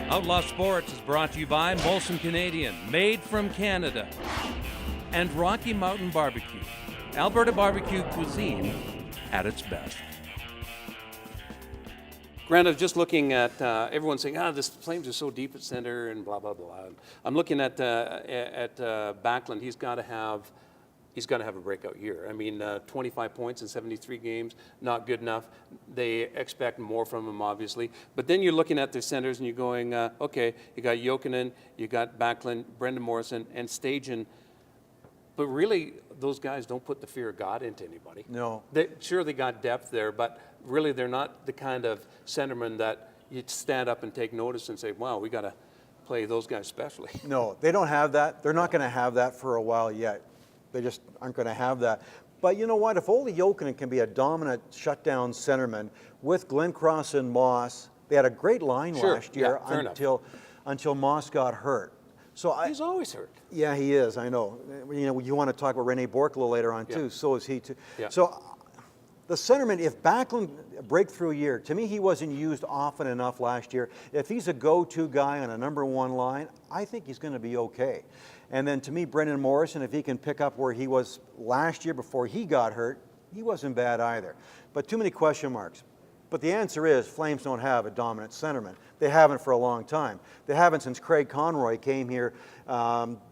Outlaw Sports is brought to you by Molson Canadian, made from Canada, and Rocky Mountain Barbecue, Alberta barbecue cuisine at its best. Grant, I was just looking at everyone saying, the Flames are so deep at center and blah, blah, blah. I'm looking at Backlund. He's got to have a breakout year. I mean, 25 points in 73 games, not good enough. They expect more from him, obviously. But then you're looking at their centers and you're going, okay, you got Jokinen, you got Backlund, Brendan Morrison, and Stajan. But really, those guys don't put the fear of God into anybody. No. Sure, they got depth there, but really they're not the kind of centerman that you stand up and take notice and say, wow, we got to play those guys specially. No, they don't have that. They're not going to have that for a while yet. They just aren't going to have that. But you know what? If Olli Jokinen can be a dominant shutdown centerman with Glenn Cross and Moss, they had a great line last year until Moss got hurt. So he's always hurt. Yeah, he is. I know. You know, you want to talk about Rene Bourque a little later on too. So is he too. Yeah. So the centerman, if Backlund breakthrough year, to me he wasn't used often enough last year. If he's a go-to guy on a number one line, I think he's going to be okay. And then to me, Brendan Morrison, if he can pick up where he was last year before he got hurt, he wasn't bad either. But too many question marks. But the answer is Flames don't have a dominant centerman. They haven't for a long time. They haven't since Craig Conroy came here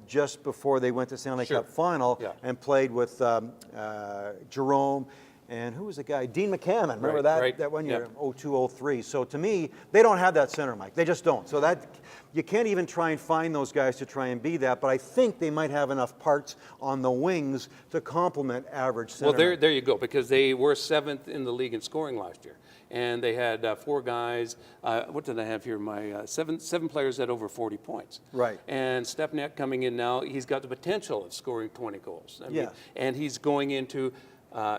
just before they went to Stanley Cup Final and played with Jerome. And who was the guy? Dean McCammon. Remember that one year, 02-03. So to me, they don't have that center, Mike. They just don't. So that you can't even try and find those guys to try and be that. But I think they might have enough parts on the wings to complement average center. Well, there you go, because they were 7th in the league in scoring last year. And they had 4 guys. What did I have here? My seven players had over 40 points. Right. And Stepniak coming in now, he's got the potential of scoring 20 goals. I mean, and he's going into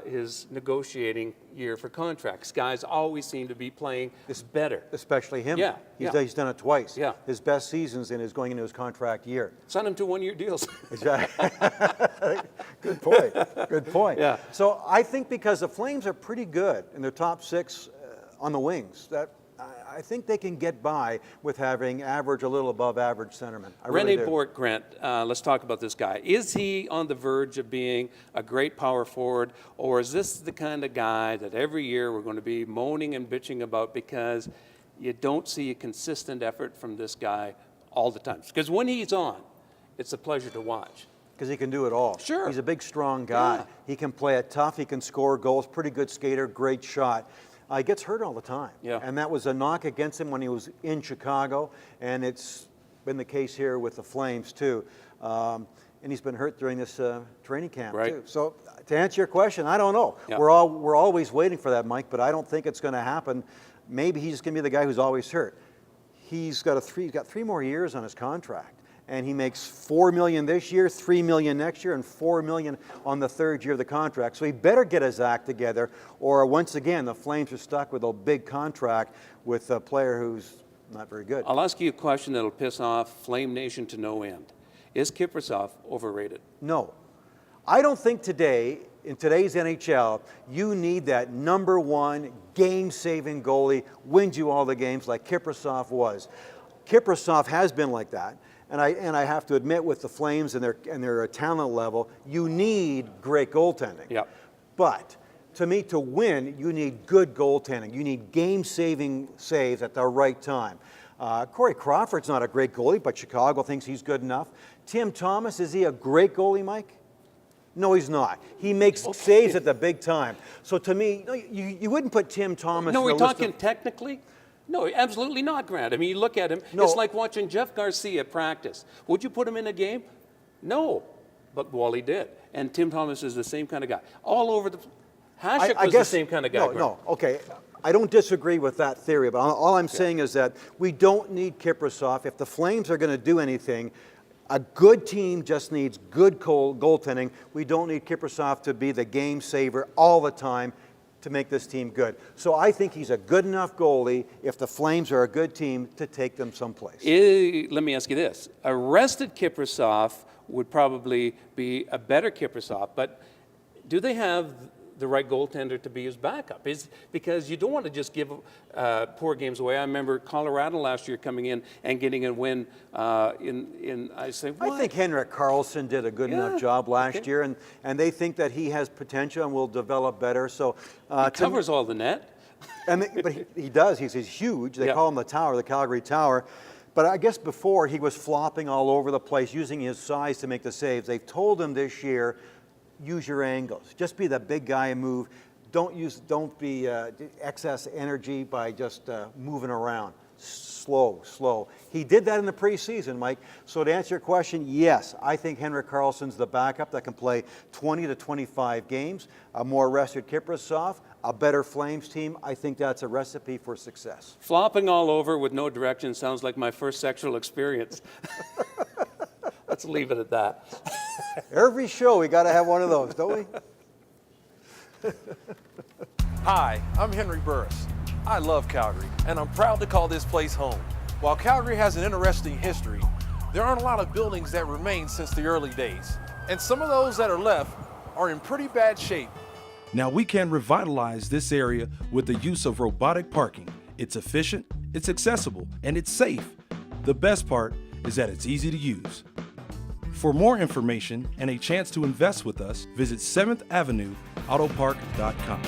his negotiating year for contracts. Guys always seem to be playing better. Especially him. Yeah. He's done it twice. Yeah. His best seasons and is going into his contract year. Sign him to 1-year deals. Exactly. Good point. Good point. Yeah. So I think because the Flames are pretty good in their top 6 on the wings, that I think they can get by with having average, a little above average centermen. Rene Bourque, Grant, let's talk about this guy. Is he on the verge of being a great power forward, or is this the kind of guy that every year we're going to be moaning and bitching about because you don't see a consistent effort from this guy all the time? Because when he's on, it's a pleasure to watch. Because he can do it all. Sure. He's a big, strong guy. Yeah. He can play it tough. He can score goals. Pretty good skater. Great shot. He gets hurt all the time. Yeah. And that was a knock against him when he was in Chicago. And it's been the case here with the Flames, too. And he's been hurt during this training camp, too. So to answer your question, I don't know. Yeah. We're always waiting for that, Mike, but I don't think it's going to happen. Maybe he's just going to be the guy who's always hurt. He's got 3 more years on his contract. And he makes $4 million this year, $3 million next year, and $4 million on the 3rd year of the contract. So he better get his act together, or once again, the Flames are stuck with a big contract with a player who's not very good. I'll ask you a question that'll piss off Flame Nation to no end. Is Kiprusoff overrated? No. I don't think today, in today's NHL, you need that number 1 game-saving goalie, wins you all the games like Kiprusoff was. Kiprusoff has been like that. And I have to admit, with the Flames and their talent level, you need great goaltending. Yeah. But to me, to win, you need good goaltending. You need game-saving saves at the right time. Corey Crawford's not a great goalie, but Chicago thinks he's good enough. Tim Thomas, is he a great goalie, Mike? No, he's not. He makes saves at the big time. So to me, you wouldn't put Tim Thomas. No, we're talking technically. No, absolutely not, Grant. I mean, you look at him, it's like watching Jeff Garcia practice. Would you put him in a game? No, but Wally did. And Tim Thomas is the same kind of guy. All over the... Hasek was the same kind of guy. No, okay. I don't disagree with that theory, but all I'm saying is that we don't need Kiprusoff. If the Flames are going to do anything, a good team just needs good goaltending. We don't need Kiprusoff to be the game saver all the time to make this team good. So I think he's a good enough goalie, if the Flames are a good team, to take them someplace. Let me ask you this. A rested Kiprusoff would probably be a better Kiprusoff, but do they have the right goaltender to be his backup. Is because you don't want to just give poor games away. I remember Colorado last year coming in and getting a win I say, what? I think Henrik Karlsson did a good enough job last year, and they think that he has potential and will develop better. So he covers all the net. But he does. He's huge. They call him the Tower, the Calgary Tower. But I guess before he was flopping all over the place, using his size to make the saves. They've told him this year, use your angles. Just be the big guy and move. Don't be excess energy by just moving around. Slow. He did that in the preseason, Mike. So to answer your question, yes, I think Henrik Karlsson's the backup that can play 20 to 25 games. A more rested Kiprasov, a better Flames team. I think that's a recipe for success. Flopping all over with no direction sounds like my first sexual experience. Let's leave it at that. Every show we got to have one of those, don't we? Hi, I'm Henry Burris. I love Calgary, and I'm proud to call this place home. While Calgary has an interesting history, there aren't a lot of buildings that remain since the early days. And some of those that are left are in pretty bad shape. Now we can revitalize this area with the use of robotic parking. It's efficient, it's accessible, and it's safe. The best part is that it's easy to use. For more information and a chance to invest with us, visit 7th Avenue Autopark.com.